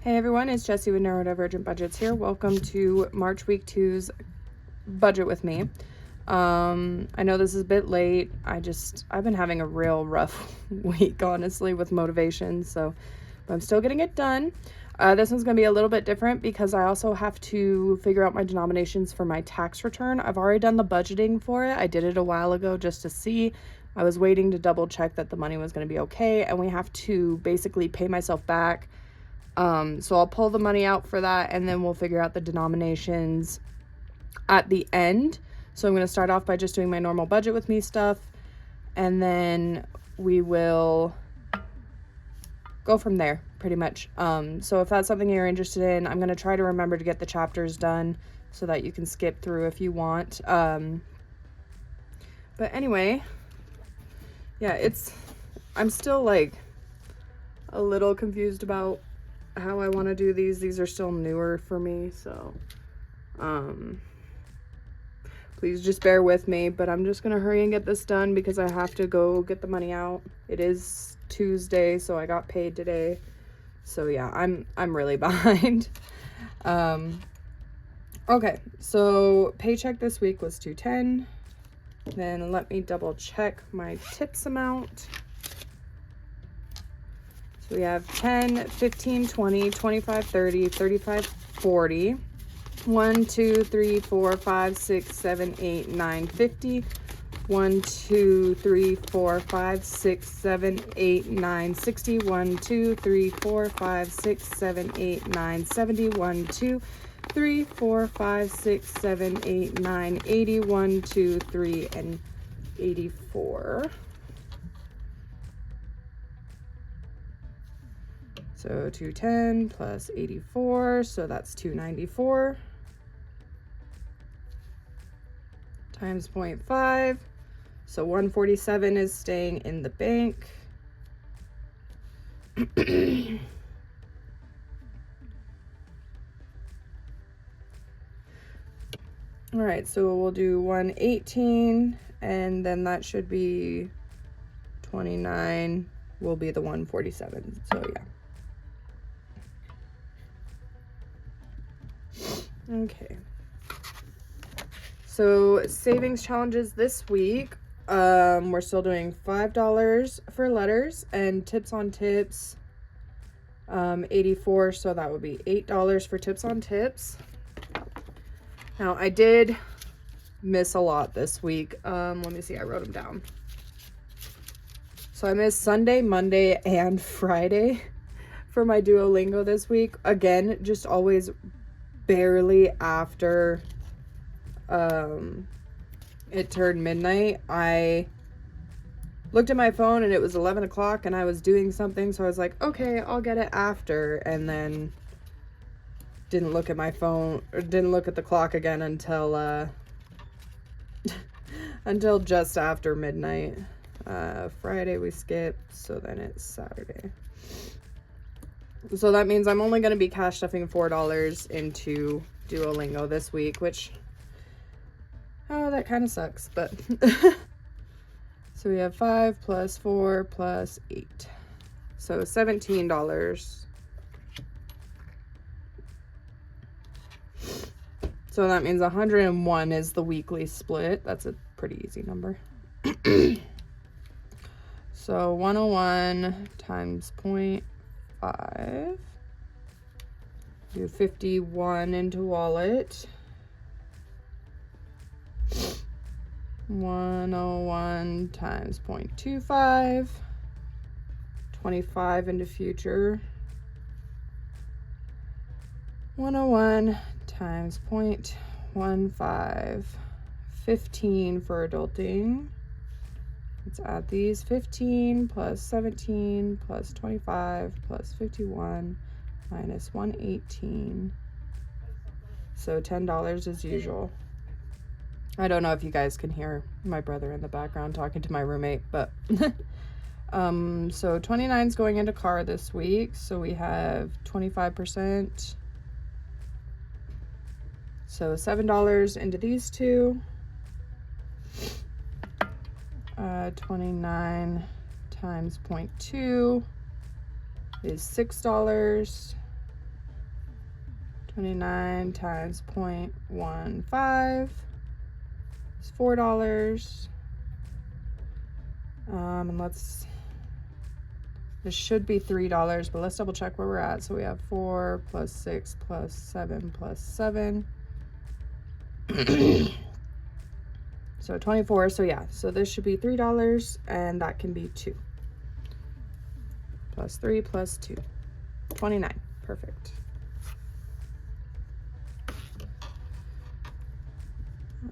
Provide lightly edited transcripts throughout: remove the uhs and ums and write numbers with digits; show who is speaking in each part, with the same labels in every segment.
Speaker 1: Hey everyone, it's Jessie with Neurodivergent Budgets here. Welcome to March Week 2's Budget with me. I know this is a bit late. I've been having a real rough week, honestly, with motivation, but I'm still getting it done. This one's going to be a little bit different because I also have to figure out my denominations for my tax return. I've already done the budgeting for it. I did it a while ago just to see. I was waiting to double check that the money was going to be okay, and we have to basically pay myself back. So I'll pull the money out for that, and then we'll figure out the denominations at the end. So I'm going to start off by just doing my normal budget with me stuff, and then we will go from there pretty much. So if that's something you're interested in, I'm going to try to remember to get the chapters done so that you can skip through if you want. But anyway, yeah, I'm still like a little confused about how I want to do these. These are still newer for me, so please just bear with me, but I'm just gonna hurry and get this done because I have to go get the money out. It is Tuesday, so I got paid today, so yeah, I'm really behind. Okay, so paycheck this week was $210. Then let me double check my tips amount. So we have 10, 15, 20, 25, 30, 35, 40. 1, 2, 3, 4, 5, 6, 7, 8, 9, 50. 1, 2, 3, 4, 5, 6, 7, 8, 9, 60. 1, 2, 3, 4, 5, 6, 7, 8, 9, 70. 1, 2, 3, 4, 5, 6, 7, 8, 9, 80. 1, 2, 3, and 84. So 210 plus 84, so that's 294 times 0.5. So 147 is staying in the bank. All right, so we'll do 118, and then that should be 29 will be the 147. So yeah. Okay, so savings challenges this week. We're still doing $5 for letters and tips on tips, 84, so that would be $8 for tips on tips. Now I did miss a lot this week. Let me see, I wrote them down. So I missed Sunday, Monday, and Friday for my Duolingo this week. Again, just always barely after it turned midnight. I looked at my phone and it was 11 o'clock and I was doing something, so I was like, okay, I'll get it after, and then didn't look at my phone or didn't look at the clock again until until just after midnight. Friday we skipped, so then it's Saturday. So that means I'm only going to be cash stuffing $4 into Duolingo this week, which, oh, that kind of sucks, but so we have 5 plus 4 plus 8, so $17. So that means 101 is the weekly split. That's a pretty easy number. So 101 times 0.5, do 51 into wallet. 101 times 0.25, 25 into future. 101 times 0.15, 15 for adulting. Let's add these. 15 plus 17 plus 25 plus 51 minus 118. So $10 as usual. I don't know if you guys can hear my brother in the background talking to my roommate, but so 29 is going into car this week, so we have 25%. So $7 into these two. 29 times 0.2 is $6. 29 times 0.15 is $4. And this should be $3, but let's double check where we're at. So we have 4 plus 6 plus 7 plus 7. So 24, so yeah, so this should be $3, and that can be 2. Plus 3 plus 2. 29, perfect.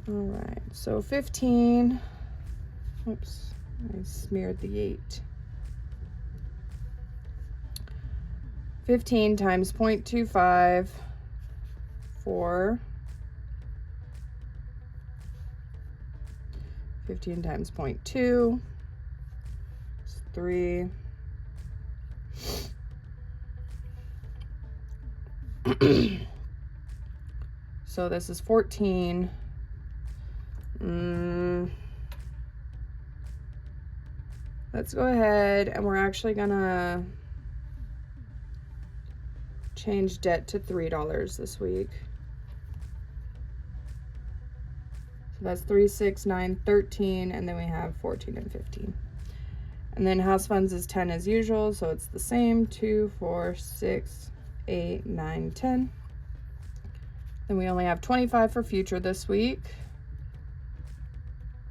Speaker 1: All right, so 15, oops, I smeared the 8. 15 times 0.25, 4. 15 times 0.2 is 3. So this is 14. Let's go ahead and we're actually gonna change debt to $3 this week. So that's 3, 6, 9, 13, and then we have 14 and 15. And then house funds is 10 as usual, so it's the same, 2, 4, 6, 8, 9, 10. Then we only have 25 for future this week.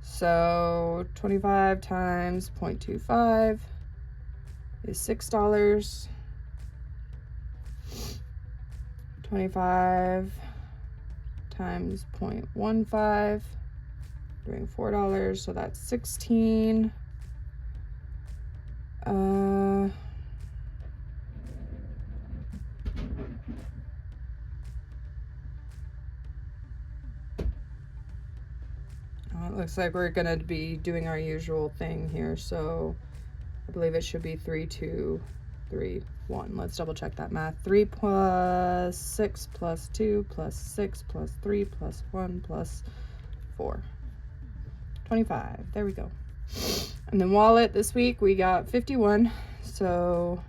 Speaker 1: So 25 times 0.25 is $6. 25 times 0.15, doing $4, so that's 16. It looks like we're gonna be doing our usual thing here, so I believe it should be 3, 2, 3, 1. Let's double check that math. 3 plus 6 plus 2 plus 6 plus 3 plus 1 plus 4. 25. There we go. And then wallet this week we got 51. So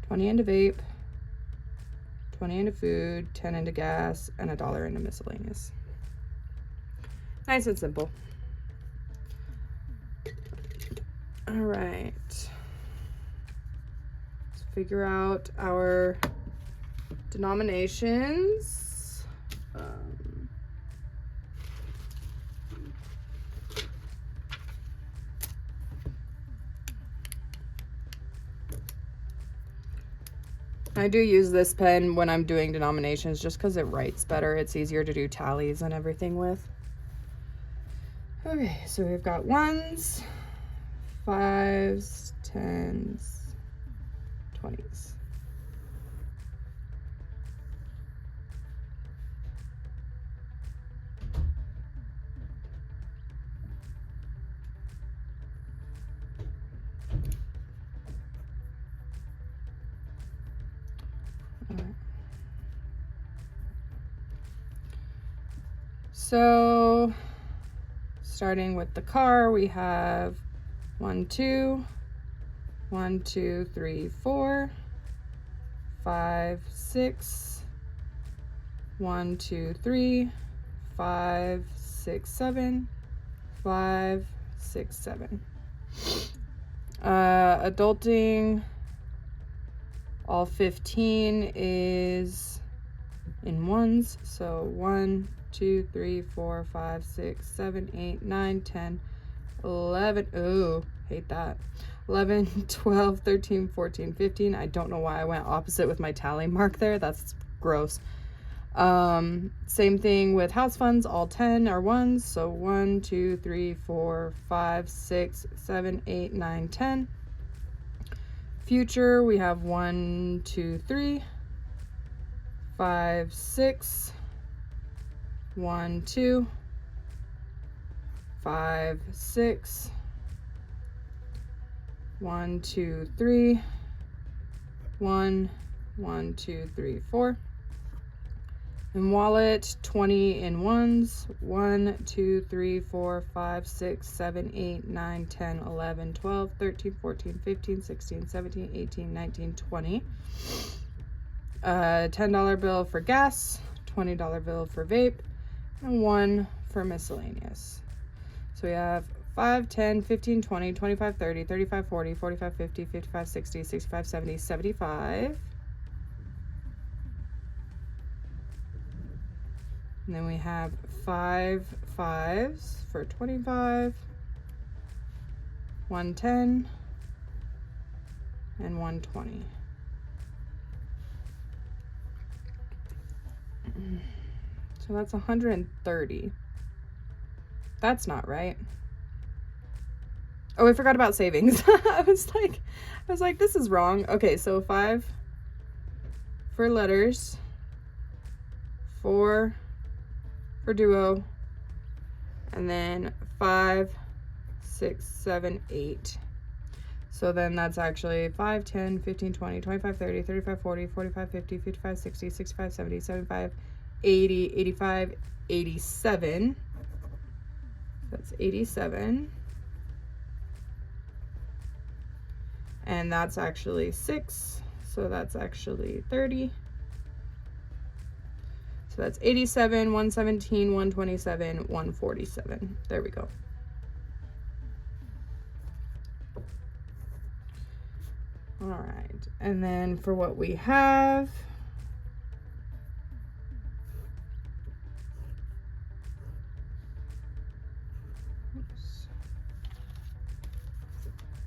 Speaker 1: 20 into vape, 20 into food, 10 into gas, and $1 into miscellaneous. Nice and simple. All right. Let's figure out our denominations. I do use this pen when I'm doing denominations just because it writes better. It's easier to do tallies and everything with. Okay, so we've got 1s, 5s, 10s, 20s. So starting with the car, we have 1, 2, 1, 2, 3, 4, 5, 6, 1, 2, 3, 5, 6, 7, 5, 6, 7. Adulting, all 15 is in 1s, so 1, 2, 3, 4, 5, 6, 7, 8, 9, 10, 11. Ooh, hate that. 11, 12, 13, 14, 15. I don't know why I went opposite with my tally mark there. That's gross. Same thing with house funds. All 10 are 1s. So 1, 2, 3, 4, 5, 6, 7, 8, 9, 10. Future, we have 1, 2, 3, 5, 6. 1, 2, 5, 6, 1, 2, 3, 1, 1, 2, 3, 4. And wallet, 20 in 1s, 1, 2, 3, 4, 5, 6, 7, 8, 9, 10, 11, 12, 13, 14, 15, 16, 17, 18, 19, 20. $10 bill for gas, $20 bill for vape, and 1 for miscellaneous. So we have 5, 10, 15, 20, 25, 30, 35, 40, 45, 50, 55, 60, 65, 70, 75. And then we have 5 5s for 25, 110, and 120. So that's 130. That's not right. Oh, I forgot about savings. I was like, this is wrong. Okay, so 5 for letters, 4 for duo, and then 5, 6, 7, 8. So then that's actually 5, 10, 15, 20, 25, 30, 35, 40, 45, 50, 55, 60, 65, 70, 75, 80, 85, 87. That's 87. And that's actually 6. So that's actually 30. So that's 87, 117, 127, 147. There we go. All right. And then for what we have,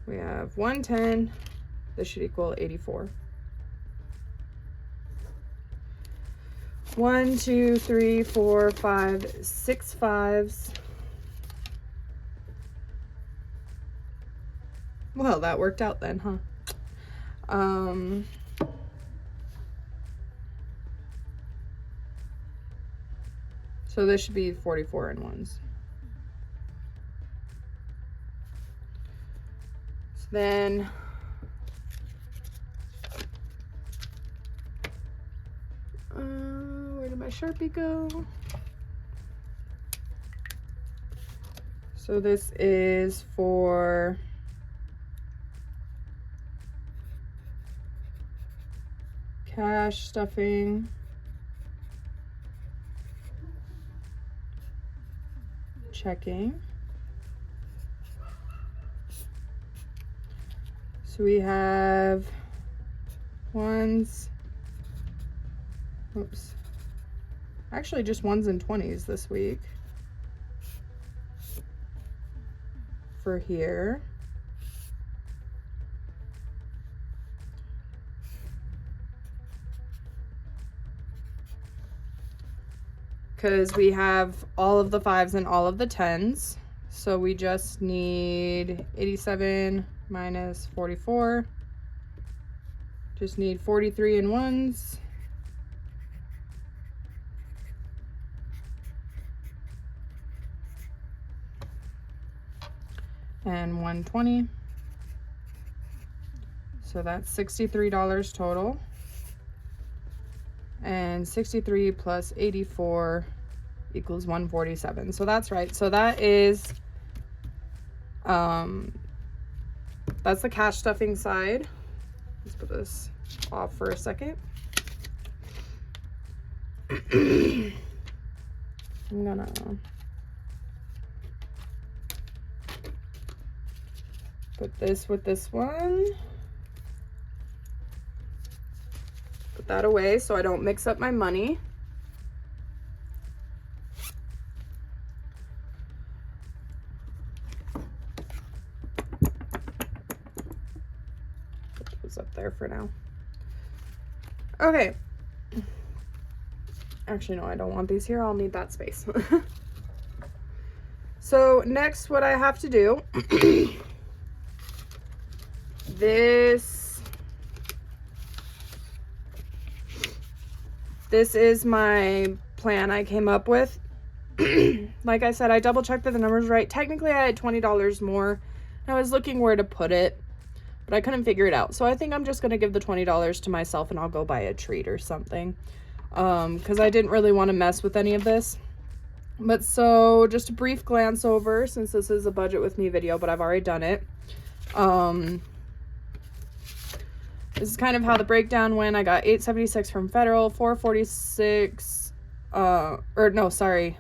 Speaker 1: we have 110. This should equal 84. 1, 2, 3, 4, 5, 6 5s. Well, that worked out then, huh? So this should be 44 in ones. So then where did my Sharpie go? So this is for cash stuffing, checking. So we have ones, oops, actually just 1s and 20s this week for here. Because we have all of the 5s and all of the 10s. So we just need 87 minus 44. Just need 43 in ones. And 120. So that's $63 total. And 63 plus 84 equals 147. So that's right. So that is, that's the cash stuffing side. Let's put this off for a second. I'm gonna put this with this one. Put that away so I don't mix up my money. Put those up there for now. Okay. Actually, no, I don't want these here. I'll need that space. So next, what I have to do, This is my plan I came up with. Like I said, I double checked that the numbers were right. Technically, I had $20 more. I was looking where to put it, but I couldn't figure it out. So I think I'm just going to give the $20 to myself and I'll go buy a treat or something. Because I didn't really want to mess with any of this. But so just a brief glance over, since this is a budget with me video, but I've already done it. This is kind of how the breakdown went. I got $876 from federal, $446, or no, sorry.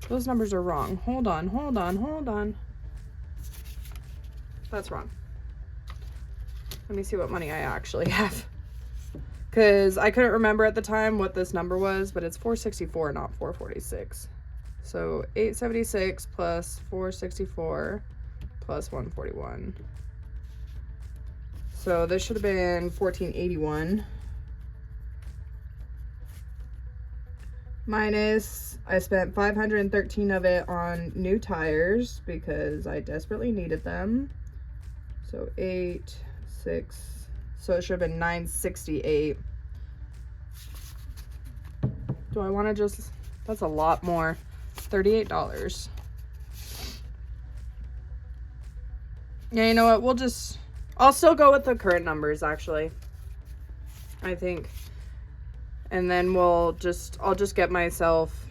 Speaker 1: Those numbers are wrong. Hold on. That's wrong. Let me see what money I actually have. Because I couldn't remember at the time what this number was, but it's 464, not 446. So 876 plus 464 plus 141. So this should have been 1481. Minus, I spent 513 of it on new tires because I desperately needed them. So 8, 6, so it should have been 968. Do I want to just, that's a lot more. $38. Yeah, you know what? I'll still go with the current numbers actually, I think. And then I'll just get myself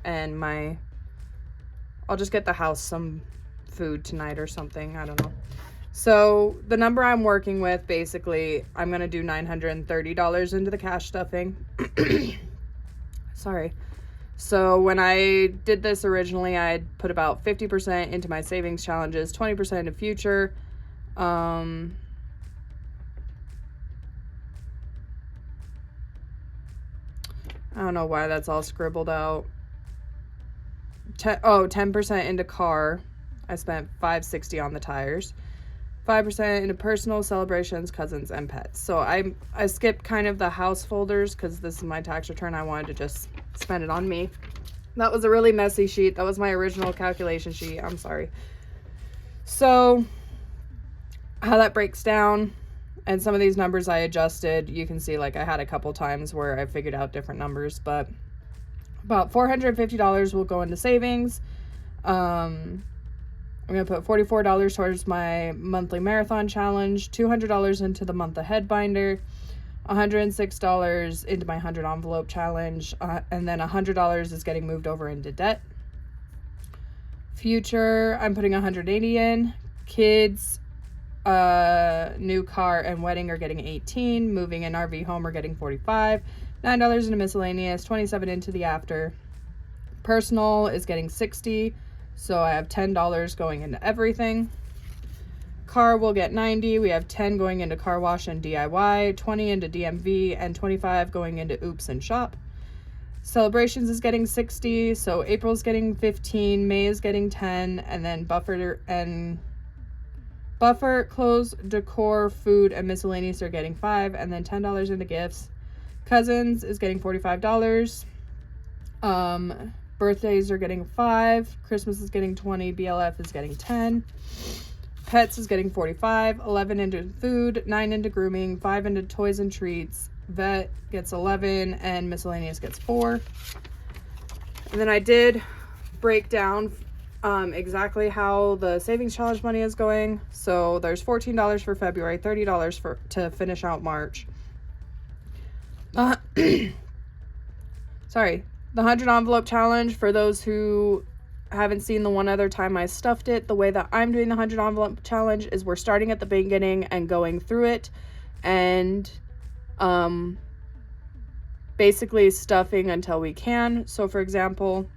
Speaker 1: and I'll just get the house some food tonight or something. I don't know. So the number I'm working with, basically, I'm going to do $930 into the cash stuffing. Sorry. So when I did this originally, I had put about 50% into my savings challenges, 20% into future. I don't know why that's all scribbled out. 10% into car. I spent $560 on the tires. 5% into personal, celebrations, cousins, and pets. So I skipped kind of the house folders because this is my tax return. I wanted to just spend it on me. That was a really messy sheet. That was my original calculation sheet. I'm sorry. So how that breaks down, and some of these numbers I adjusted. You can see, like, I had a couple times where I figured out different numbers, but about $450 will go into savings. I'm going to put $44 towards my monthly marathon challenge, $200 into the month ahead binder, $106 into my 100 envelope challenge, and then $100 is getting moved over into debt. Future, I'm putting $180 in. Kids, new car and wedding are getting $18. Moving an RV home are getting $45. $9 into miscellaneous, $27 into the after. Personal is getting $60. So I have $10 going into everything. Car will get $90. We have $10 going into car wash and DIY, $20 into DMV, and $25 going into oops and shop. Celebrations is getting $60. So April's getting $15, May is getting $10, and then buffer, clothes, decor, food, and miscellaneous are getting $5, and then $10 into gifts. Cousins is getting $45. Birthdays are getting $5. Christmas is getting $20. BLF is getting $10. Pets is getting $45. $11 into food. $9 into grooming. $5 into toys and treats. Vet gets $11, and miscellaneous gets $4. And then I did break down exactly how the savings challenge money is going. So there's $14 for February, $30 to finish out March. Sorry. The 100 envelope challenge, for those who haven't seen the one other time I stuffed it, the way that I'm doing the 100 envelope challenge is we're starting at the beginning and going through it and basically stuffing until we can. So for example,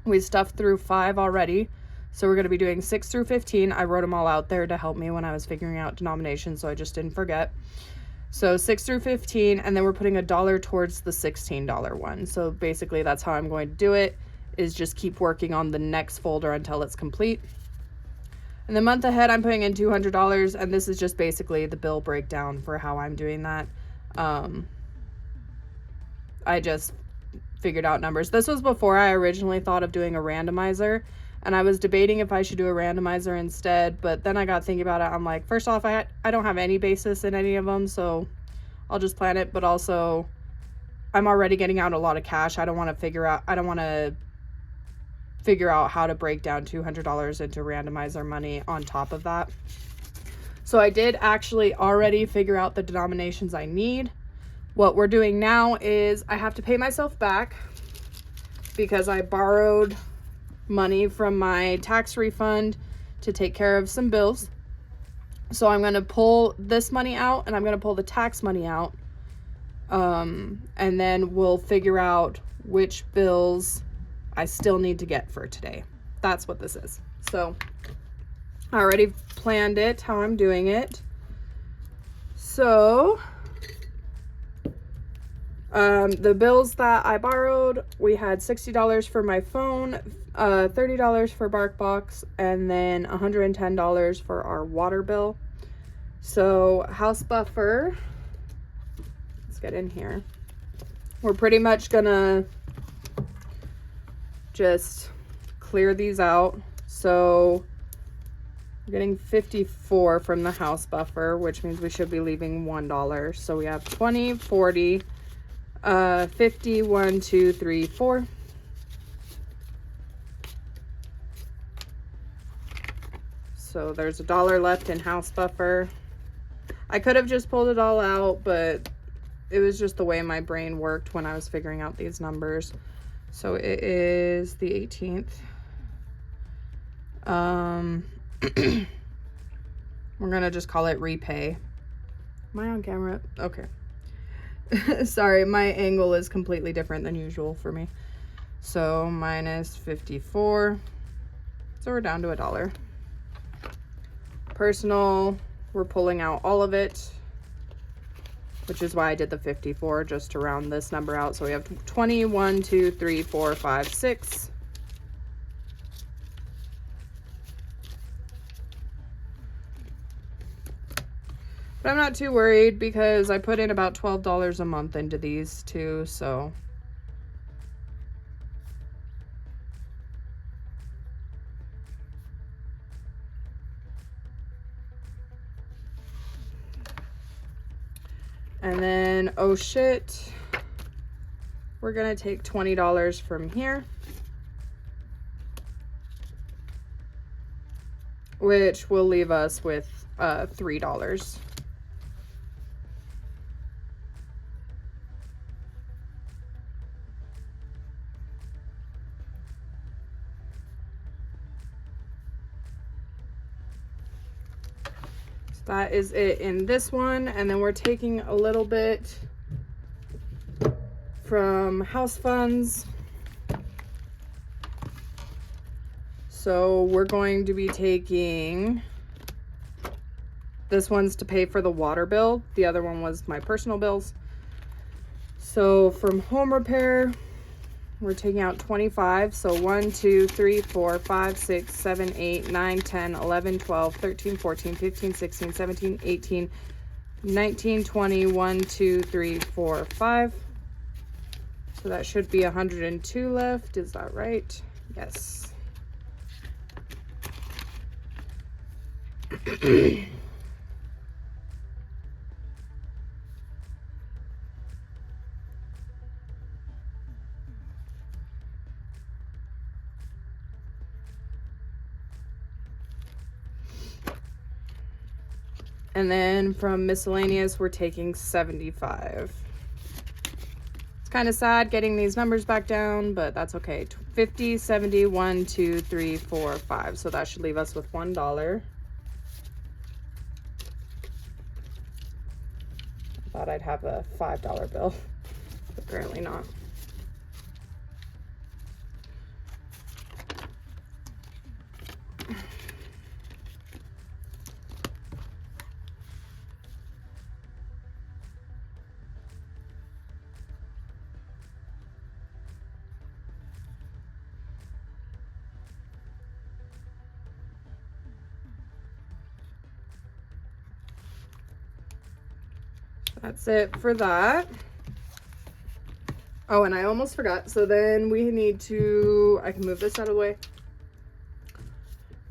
Speaker 1: we stuffed through 5 already. So we're going to be doing 6 through 15. I wrote them all out there to help me when I was figuring out denominations, so I just didn't forget. So 6 through 15, and then we're putting $1 towards the $16 one. So basically that's how I'm going to do it, is just keep working on the next folder until it's complete. And the month ahead, I'm putting in $200, and this is just basically the bill breakdown for how I'm doing that. I just figured out numbers. This was before I originally thought of doing a randomizer, and I was debating if I should do a randomizer instead, but then I got thinking about it. I'm like, first off, I don't have any basis in any of them, so I'll just plan it. But also, I'm already getting out a lot of cash. I don't want to figure out how to break down $200 into randomizer money on top of that. So I did actually already figure out the denominations I need. What we're doing now is I have to pay myself back because I borrowed money from my tax refund to take care of some bills. So I'm going to pull this money out and I'm going to pull the tax money out. And then we'll figure out which bills I still need to get for today. That's what this is. So I already planned it, how I'm doing it. So the bills that I borrowed, we had $60 for my phone, $30 for BarkBox, and then $110 for our water bill. So house buffer, let's get in here. We're pretty much gonna just clear these out. So we're getting 54 from the house buffer, which means we should be leaving $1. So we have 20, 40, 50, 1, 2, 3, 4. So there's $1 left in house buffer. I could have just pulled it all out, but it was just the way my brain worked when I was figuring out these numbers. So it is the 18th. We're gonna just call it repay. Am I on camera? Okay. Sorry, my angle is completely different than usual for me. So minus 54. So we're down to $1. Personal, we're pulling out all of it, which is why I did the 54, just to round this number out. So we have 20, 1, 2, 3, 4, 5, 6. But I'm not too worried because I put in about $12 a month into these too, so. And then, oh shit, we're gonna take $20 from here, which will leave us with $3. That is it in this one. And then we're taking a little bit from house funds. So we're going to be taking, this one's to pay for the water bill. The other one was my personal bills. So from home repair, we're taking out 25. So 1, 2, 3, 4, 5, 6, 7, 8, 9, 10, 11, 12, 13, 14, 15, 16, 17, 18, 19, 20, 1, 2, 3, 4, 5. So that should be 102 left. Is that right? Yes. And then from miscellaneous, we're taking 75. It's kind of sad getting these numbers back down, but that's okay. 50, 70, 1, 2, 3, 4, 5. So that should leave us with $1. I thought I'd have a $5 bill. Apparently not. That's it for that. Oh, and I almost forgot. So then we need to, I can move this out of the way.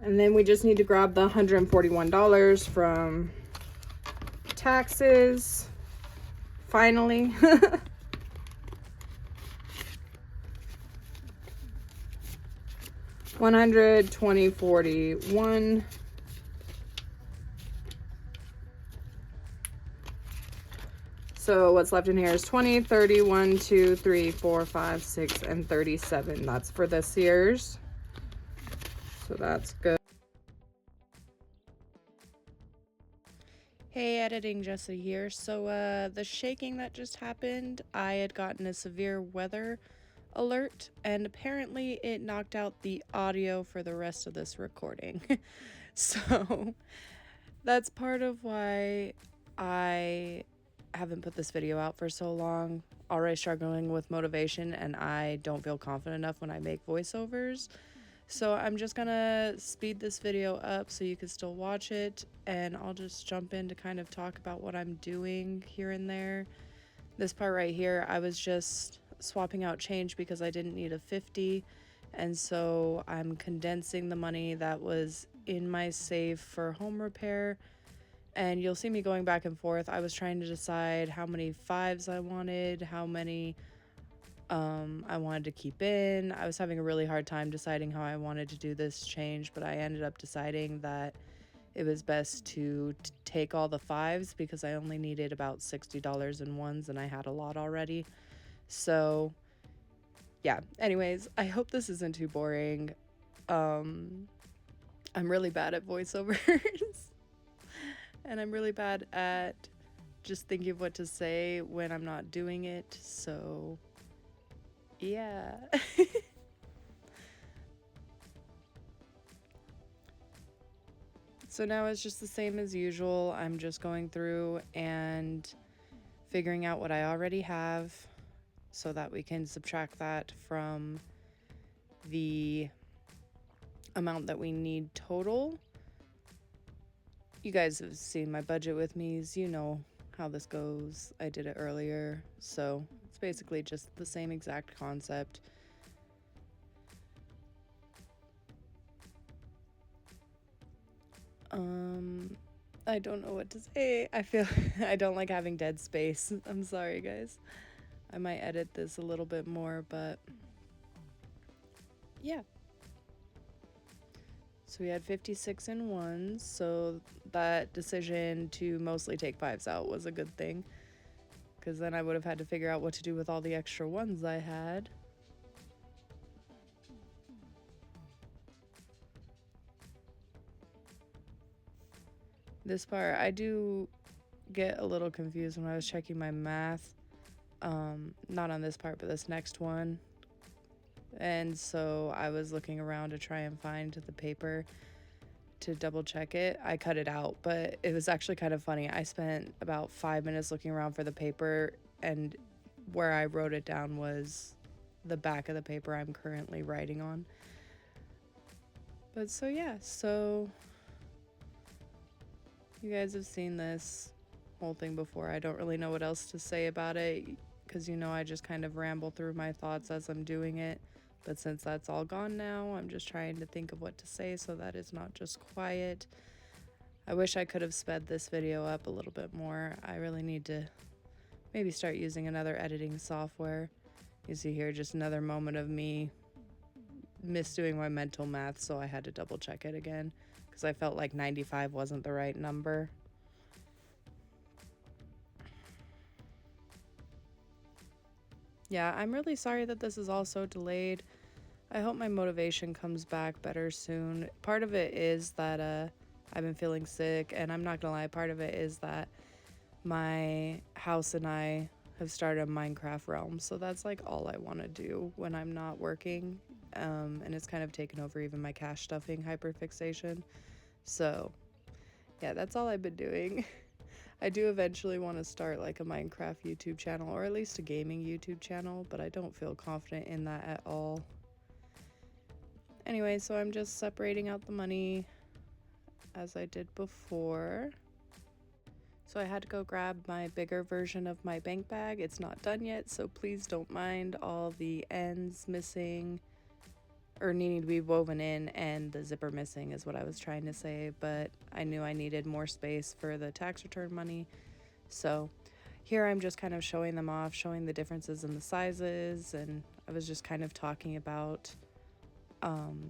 Speaker 1: And then we just need to grab the $141 from taxes. Finally. $120.41. So what's left in here is 20, 30, 1, 2, 3, 4, 5, 6, and 37. That's for this year's. So that's good. Hey, editing Jesse here. So, the shaking that just happened, I had gotten a severe weather alert, and apparently it knocked out the audio for the rest of this recording. So, that's part of why I haven't put this video out for so long. Already struggling with motivation, and I don't feel confident enough when I make voiceovers. So I'm just gonna speed this video up so you can still watch it, and I'll just jump in to kind of talk about what I'm doing here and there. This part right here, I was just swapping out change because I didn't need a 50, and so I'm condensing the money that was in my save for home repair, and you'll see me going back and forth. I was trying to decide how many fives I wanted, how many I wanted to keep in. I was having a really hard time deciding how I wanted to do this change, but I ended up deciding that it was best to take all the fives because I only needed about $60 in ones and I had a lot already. So, yeah. Anyways, I hope this isn't too boring. I'm really bad at voiceovers and I'm really bad at just thinking of what to say when I'm not doing it. So, yeah. So now it's just the same as usual. I'm just going through and figuring out what I already have so that we can subtract that from the amount that we need total. You guys have seen my budget with me, so you know how this goes. I did it earlier, so it's basically just the same exact concept. I don't know what to say. I feel I don't like having dead space. I'm sorry, guys. I might edit this a little bit more, but yeah. So we had 56 in ones, so that decision to mostly take fives out was a good thing, because then I would have had to figure out what to do with all the extra ones I had. This part, I do get a little confused when I was checking my math. Not on this part, but this next one. And so I was looking around to try and find the paper to double check it. I cut it out, but it was actually kind of funny. I spent about 5 minutes looking around for the paper, and where I wrote it down was the back of the paper I'm currently writing on. But so yeah, so you guys have seen this whole thing before. I don't really know what else to say about it because, you know, I just kind of ramble through my thoughts as I'm doing it. But since that's all gone now, I'm just trying to think of what to say so that it's not just quiet. I wish I could have sped this video up a little bit more. I really need to maybe start using another editing software. You see here just another moment of me misdoing my mental math, so I had to double check it again because I felt like 95 wasn't the right number. Yeah, I'm really sorry that this is all so delayed. I hope my motivation comes back better soon. Part of it is that I've been feeling sick, and I'm not gonna lie, part of it is that my house and I have started a Minecraft realm, so that's like all I want to do when I'm not working, and it's kind of taken over even my cash stuffing hyperfixation. So yeah, that's all I've been doing. I do eventually want to start like a Minecraft YouTube channel, or at least a gaming YouTube channel, but I don't feel confident in that at all. Anyway, so I'm just separating out the money as I did before. So I had to go grab my bigger version of my bank bag. It's not done yet, so please don't mind all the ends missing or needing to be woven in, and the zipper missing is what I was trying to say, but I knew I needed more space for the tax return money. So here I'm just kind of showing them off, showing the differences in the sizes, and I was just kind of talking about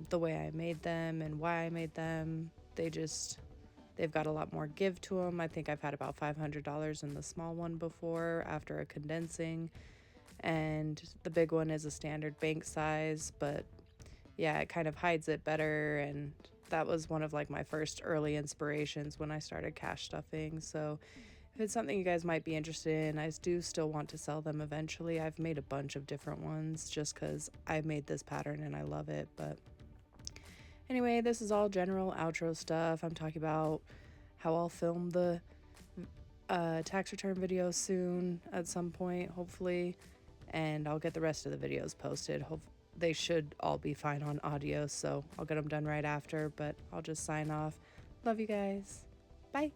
Speaker 1: the way I made them and why I made them. They've got a lot more give to them. I think I've had about $500 in the small one before after a condensing, and the big one is a standard bank size, but yeah, it kind of hides it better, and that was one of like my first early inspirations when I started cash stuffing. So if it's something you guys might be interested in, I do still want to sell them eventually. I've made a bunch of different ones just because I made this pattern and I love it. But anyway, this is all general outro stuff. I'm talking about how I'll film the tax return video soon at some point, hopefully, and I'll get the rest of the videos posted. They should all be fine on audio, so I'll get them done right after, but I'll just sign off. Love you guys. Bye.